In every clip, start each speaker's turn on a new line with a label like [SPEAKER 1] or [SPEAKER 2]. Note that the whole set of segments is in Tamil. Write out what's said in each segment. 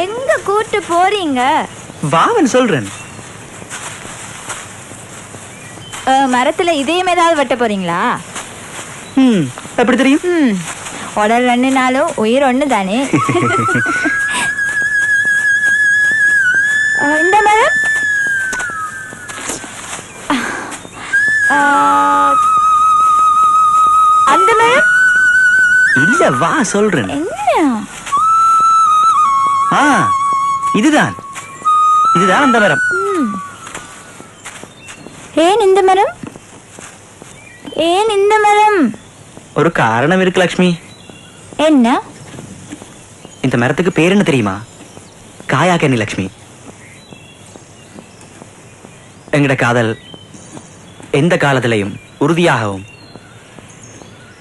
[SPEAKER 1] எங்க கூட்டு போறீங்க?
[SPEAKER 2] வாவன் சொல்றேன்.
[SPEAKER 1] மரத்துல இதயம் ஏதாவது வெட்ட போறீங்களா?
[SPEAKER 2] எப்படி தெரியும்?
[SPEAKER 1] உடல் 2 நாளும் உயிர் 1 தானே. இந்த மரம் அந்த மரம்
[SPEAKER 2] இல்ல, வா சொல்றேன்.
[SPEAKER 1] என்ன?
[SPEAKER 2] இதுதான் அந்த மரம்.
[SPEAKER 1] ஏன் இந்த மரம்? ஏன் இந்த மரம்?
[SPEAKER 2] ஒரு காரணம் இருக்கு லக்ஷ்மி.
[SPEAKER 1] என்ன?
[SPEAKER 2] இந்த மரத்துக்கு பேர் என்ன தெரியுமா? காயாக்கண்ணி லக்ஷ்மி. எங்கட காதல் எந்த காலத்திலையும் உறுதியாகவும்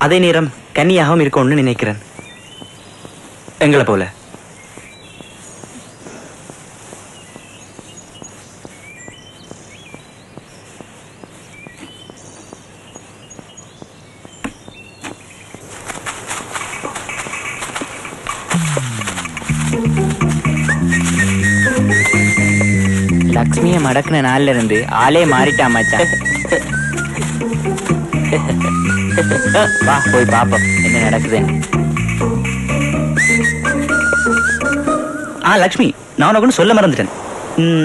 [SPEAKER 2] அதே நேரம் கன்னியாகவும் இருக்கும்னு நினைக்கிறேன். எங்களை போல.
[SPEAKER 3] லக்ஷ்மியை மடக்குன நாள்ல இருந்து ஆளே மாறிட்டா மச்சான். வா போய் பாப்போம் என்ன நடக்குதுன்னு.
[SPEAKER 2] லக்ஷ்மி, நான் உனக்கு சொல்ல மறந்துட்டேன்.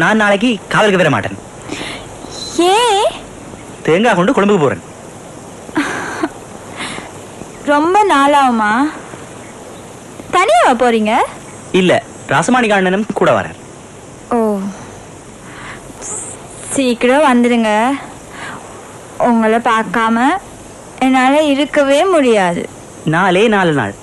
[SPEAKER 2] நான் நாளைக்கு காவலுக்கு வர மாட்டேன்.
[SPEAKER 1] ஏன்?
[SPEAKER 2] தேங்காய் கொண்டு குழம்புக்கு போறேன்.
[SPEAKER 1] ரொம்ப நாளாகுமா? தனியாவா போறீங்க?
[SPEAKER 2] இல்ல, ராசமாணிக அண்ணனும் கூட வரேன்.
[SPEAKER 1] ஓ, சீக்கிரம் வந்துடுங்க. உங்களை பார்க்காம என்னால இருக்கவே முடியாது.
[SPEAKER 2] 4 நாள்.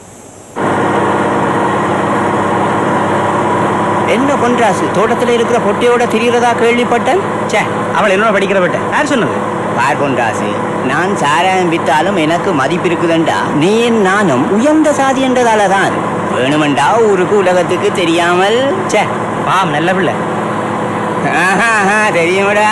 [SPEAKER 4] என்ன பொன்ராசு, தோட்டத்தில் இருக்கிற பொட்டியோட திரிகிறதா கேள்விப்பட்டேன்.
[SPEAKER 2] சே, அவள் என்னோட படிக்கிறப்பட்ட யார் சொன்னது?
[SPEAKER 4] பார் பொன்ராசு, நான் சாராயம் வித்தாலும் எனக்கு மதிப்பு இருக்குதுண்டா. நீ நானும் உயர்ந்த சாதி என்றதாலதான். வேணுமெண்டா ஊருக்கு உலகத்துக்கு தெரியாமல்.
[SPEAKER 2] சே, பாம் நல்ல பிள்ளை.
[SPEAKER 4] தெரியுமடா.